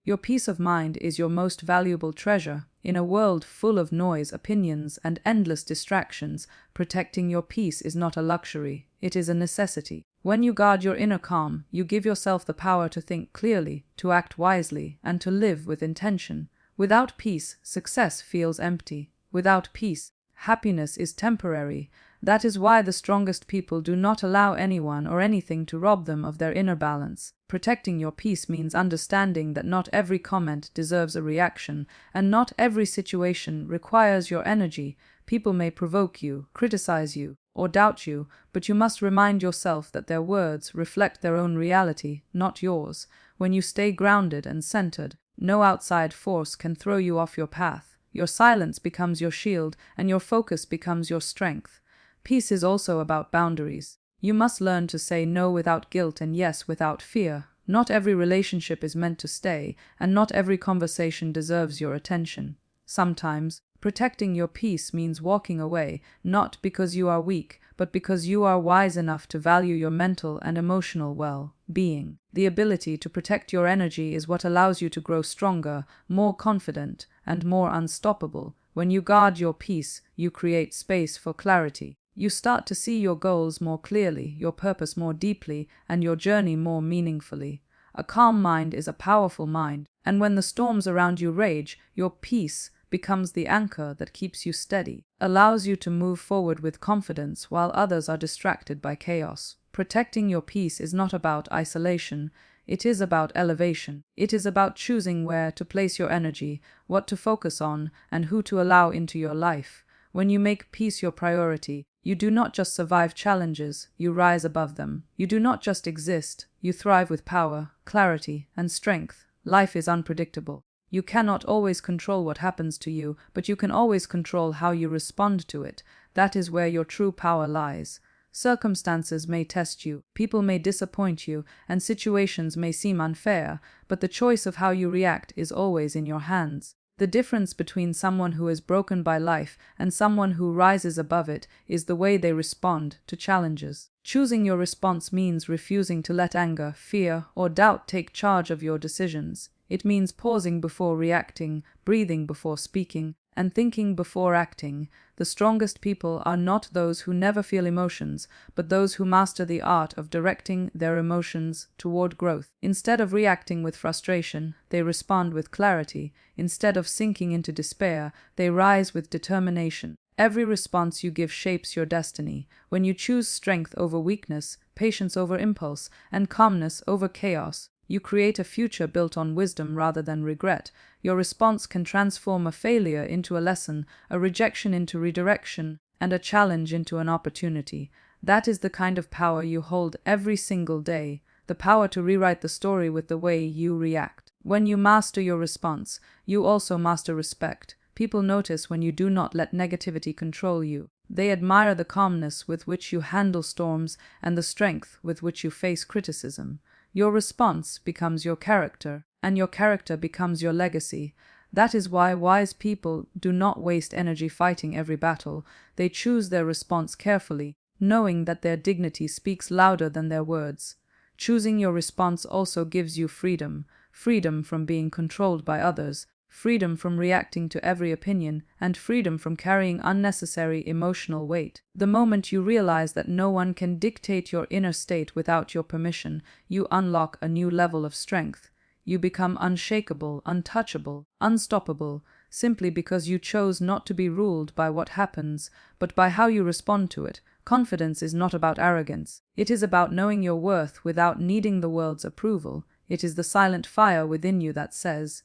Your peace of mind is your most valuable treasure. In a world full of noise, opinions, and endless distractions, protecting your peace is not a luxury, it is a necessity. When you guard your inner calm, you give yourself the power to think clearly, to act wisely, and to live with intention. Without peace, success feels empty. Without peace, happiness is temporary. That is why the strongest people do not allow anyone or anything to rob them of their inner balance. Protecting your peace means understanding that not every comment deserves a reaction, and not every situation requires your energy. People may provoke you, criticize you, or doubt you, but you must remind yourself that their words reflect their own reality, not yours. When you stay grounded and centered, no outside force can throw you off your path. Your silence becomes your shield, and your focus becomes your strength. Peace is also about boundaries. You must learn to say no without guilt and yes without fear. Not every relationship is meant to stay, and not every conversation deserves your attention. Sometimes, protecting your peace means walking away, not because you are weak, but because you are wise enough to value your mental and emotional well-being. The ability to protect your energy is what allows you to grow stronger, more confident, and more unstoppable. When you guard your peace, you create space for clarity. You start to see your goals more clearly, your purpose more deeply, and your journey more meaningfully. A calm mind is a powerful mind, and when the storms around you rage, your peace becomes the anchor that keeps you steady, allows you to move forward with confidence while others are distracted by chaos. Protecting your peace is not about isolation, it is about elevation. It is about choosing where to place your energy, what to focus on, and who to allow into your life. When you make peace your priority, you do not just survive challenges, you rise above them. You do not just exist, you thrive with power, clarity, and strength. Life is unpredictable. You cannot always control what happens to you, but you can always control how you respond to it. That is where your true power lies. Circumstances may test you, people may disappoint you, and situations may seem unfair, but the choice of how you react is always in your hands. The difference between someone who is broken by life and someone who rises above it is the way they respond to challenges. Choosing your response means refusing to let anger, fear, or doubt take charge of your decisions. It means pausing before reacting, breathing before speaking, and thinking before acting. The strongest people are not those who never feel emotions, but those who master the art of directing their emotions toward growth. Instead of reacting with frustration, they respond with clarity. Instead of sinking into despair, they rise with determination. Every response you give shapes your destiny. When you choose strength over weakness, patience over impulse, and calmness over chaos, you create a future built on wisdom rather than regret. Your response can transform a failure into a lesson, a rejection into redirection, and a challenge into an opportunity. That is the kind of power you hold every single day, the power to rewrite the story with the way you react. When you master your response, you also master respect. People notice when you do not let negativity control you. They admire the calmness with which you handle storms and the strength with which you face criticism. Your response becomes your character, and your character becomes your legacy. That is why wise people do not waste energy fighting every battle. They choose their response carefully, knowing that their dignity speaks louder than their words. Choosing your response also gives you freedom, freedom from being controlled by others, freedom from reacting to every opinion, and freedom from carrying unnecessary emotional weight. The moment you realize that no one can dictate your inner state without your permission, you unlock a new level of strength. You become unshakable, untouchable, unstoppable, simply because you chose not to be ruled by what happens, but by how you respond to it. Confidence is not about arrogance. It is about knowing your worth without needing the world's approval. It is the silent fire within you that says,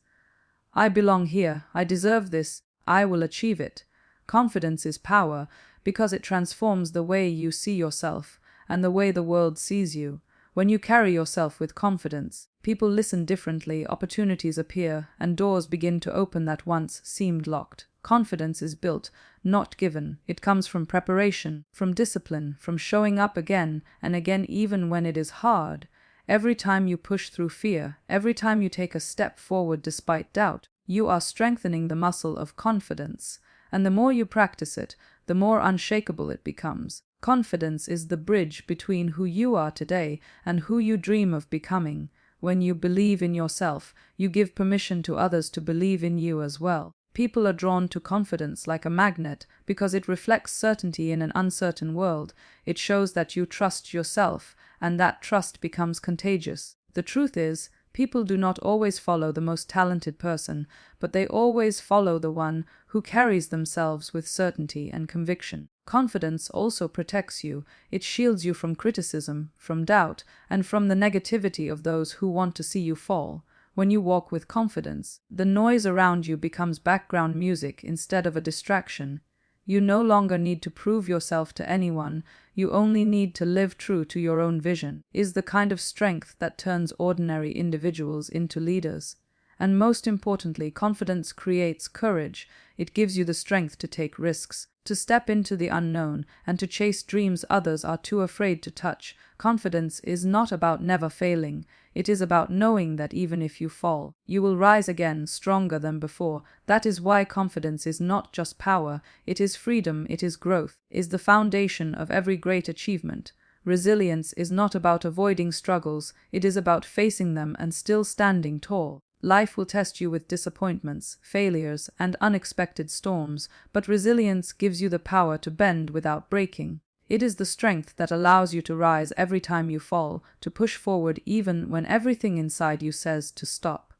I belong here, I deserve this, I will achieve it. Confidence is power because it transforms the way you see yourself and the way the world sees you. When you carry yourself with confidence, people listen differently, opportunities appear, and doors begin to open that once seemed locked. Confidence is built, not given. It comes from preparation, from discipline, from showing up again and again even when it is hard. Every time you push through fear, every time you take a step forward despite doubt, you are strengthening the muscle of confidence, and the more you practice it, the more unshakable it becomes. Confidence is the bridge between who you are today and who you dream of becoming. When you believe in yourself, you give permission to others to believe in you as well. People are drawn to confidence like a magnet because it reflects certainty in an uncertain world. It shows that you trust yourself, and that trust becomes contagious. The truth is, people do not always follow the most talented person, but they always follow the one who carries themselves with certainty and conviction. Confidence also protects you. It shields you from criticism, from doubt, and from the negativity of those who want to see you fall. When you walk with confidence, the noise around you becomes background music instead of a distraction. You no longer need to prove yourself to anyone, you only need to live true to your own vision. Is the kind of strength that turns ordinary individuals into leaders. And most importantly, confidence creates courage. It gives you the strength to take risks, to step into the unknown, and to chase dreams others are too afraid to touch. Confidence is not about never failing. It is about knowing that even if you fall, you will rise again stronger than before. That is why confidence is not just power, it is freedom, it is growth, is the foundation of every great achievement. Resilience is not about avoiding struggles, it is about facing them and still standing tall. Life will test you with disappointments, failures, and unexpected storms, but resilience gives you the power to bend without breaking. It is the strength that allows you to rise every time you fall, to push forward even when everything inside you says to stop.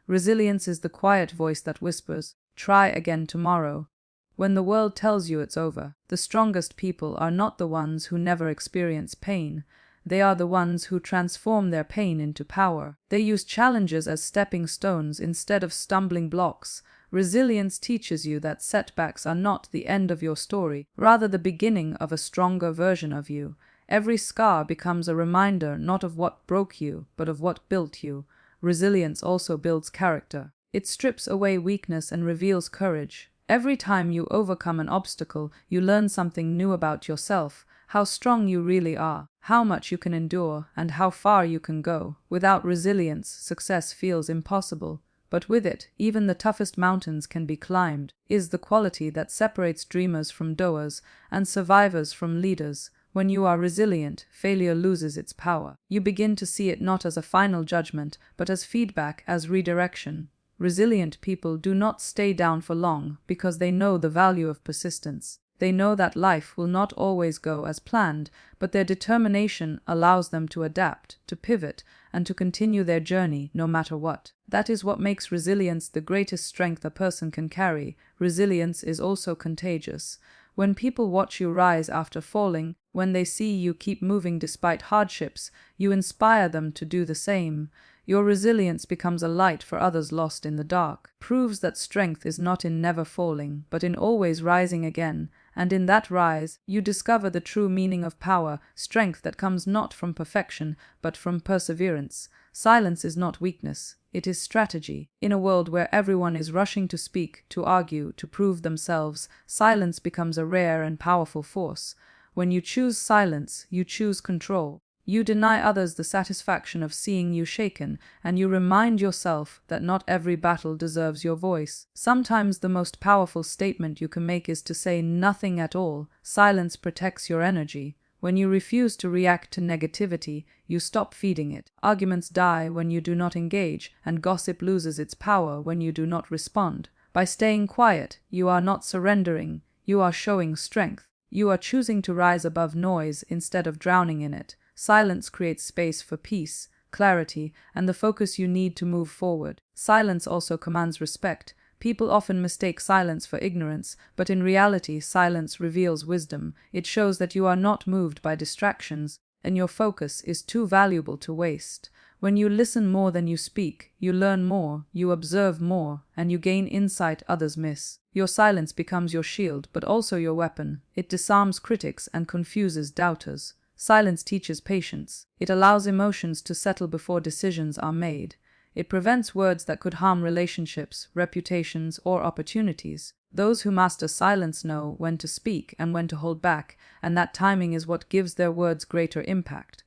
Resilience is the quiet voice that whispers, "Try again tomorrow." When the world tells you it's over, the strongest people are not the ones who never experience pain. They are the ones who transform their pain into power. They use challenges as stepping stones instead of stumbling blocks. Resilience teaches you that setbacks are not the end of your story, rather the beginning of a stronger version of you. Every scar becomes a reminder not of what broke you, but of what built you. Resilience also builds character. It strips away weakness and reveals courage. Every time you overcome an obstacle, you learn something new about yourself, how strong you really are, how much you can endure, and how far you can go. Without resilience, success feels impossible. But with it, even the toughest mountains can be climbed. Is the quality that separates dreamers from doers, and survivors from leaders. When you are resilient, failure loses its power. You begin to see it not as a final judgment, but as feedback, as redirection. Resilient people do not stay down for long because they know the value of persistence. They know that life will not always go as planned, but their determination allows them to adapt, to pivot, and to continue their journey no matter what. That is what makes resilience the greatest strength a person can carry. Resilience is also contagious. When people watch you rise after falling, when they see you keep moving despite hardships, you inspire them to do the same. Your resilience becomes a light for others lost in the dark, proves that strength is not in never falling, but in always rising again, and in that rise, you discover the true meaning of power, strength that comes not from perfection, but from perseverance. Silence is not weakness, it is strategy. In a world where everyone is rushing to speak, to argue, to prove themselves, silence becomes a rare and powerful force. When you choose silence, you choose control. You deny others the satisfaction of seeing you shaken, and you remind yourself that not every battle deserves your voice. Sometimes the most powerful statement you can make is to say nothing at all. Silence protects your energy. When you refuse to react to negativity, you stop feeding it. Arguments die when you do not engage, and gossip loses its power when you do not respond. By staying quiet, you are not surrendering, you are showing strength. You are choosing to rise above noise instead of drowning in it. Silence creates space for peace, clarity, and the focus you need to move forward. Silence also commands respect. People often mistake silence for ignorance, but in reality, silence reveals wisdom. It shows that you are not moved by distractions, and your focus is too valuable to waste. When you listen more than you speak, you learn more, you observe more, and you gain insight others miss. Your silence becomes your shield, but also your weapon. It disarms critics and confuses doubters. Silence teaches patience. It allows emotions to settle before decisions are made. It prevents words that could harm relationships, reputations, or opportunities. Those who master silence know when to speak and when to hold back, and that timing is what gives their words greater impact.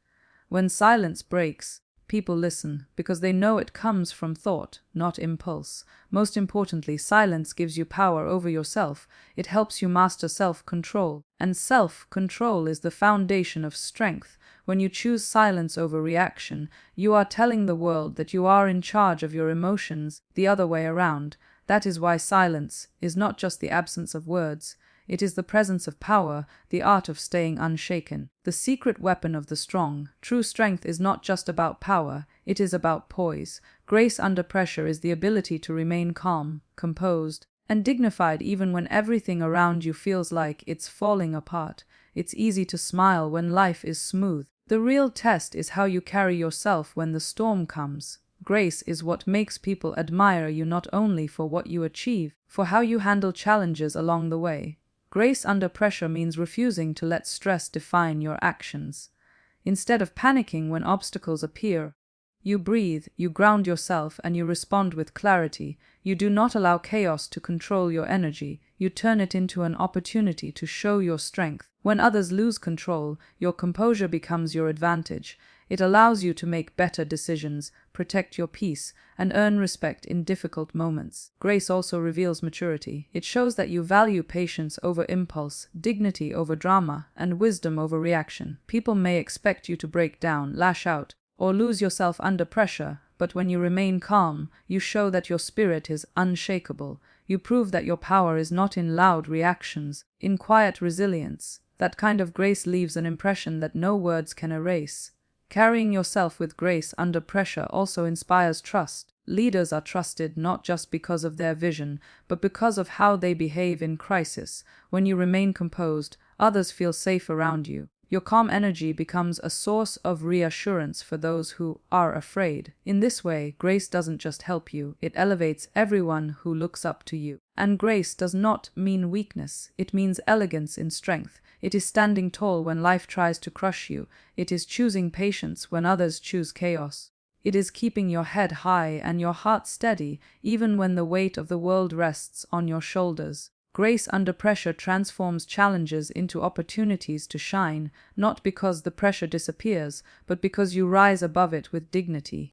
When silence breaks, People listen because they know it comes from thought, not impulse. Most importantly, silence gives you power over yourself. It helps you master self-control. And self-control is the foundation of strength. When you choose silence over reaction, you are telling the world that you are in charge of your emotions, the other way around. That is why silence is not just the absence of words. It is the presence of power, the art of staying unshaken. The secret weapon of the strong. True strength is not just about power, it is about poise. Grace under pressure is the ability to remain calm, composed, and dignified even when everything around you feels like it's falling apart. It's easy to smile when life is smooth. The real test is how you carry yourself when the storm comes. Grace is what makes people admire you not only for what you achieve, for how you handle challenges along the way. Grace under pressure means refusing to let stress define your actions. Instead of panicking when obstacles appear, you breathe, you ground yourself, and you respond with clarity. You do not allow chaos to control your energy. You turn it into an opportunity to show your strength. When others lose control, your composure becomes your advantage. It allows you to make better decisions, protect your peace, and earn respect in difficult moments. Grace also reveals maturity. It shows that you value patience over impulse, dignity over drama, and wisdom over reaction. People may expect you to break down, lash out, or lose yourself under pressure, but when you remain calm, you show that your spirit is unshakable. You prove that your power is not in loud reactions, in quiet resilience. That kind of grace leaves an impression that no words can erase. Carrying yourself with grace under pressure also inspires trust. Leaders are trusted not just because of their vision, but because of how they behave in crisis. When you remain composed, others feel safe around you. Your calm energy becomes a source of reassurance for those who are afraid. In this way, grace doesn't just help you, it elevates everyone who looks up to you. And grace does not mean weakness, it means elegance in strength. It is standing tall when life tries to crush you. It is choosing patience when others choose chaos. It is keeping your head high and your heart steady, even when the weight of the world rests on your shoulders. Grace under pressure transforms challenges into opportunities to shine, not because the pressure disappears, but because you rise above it with dignity.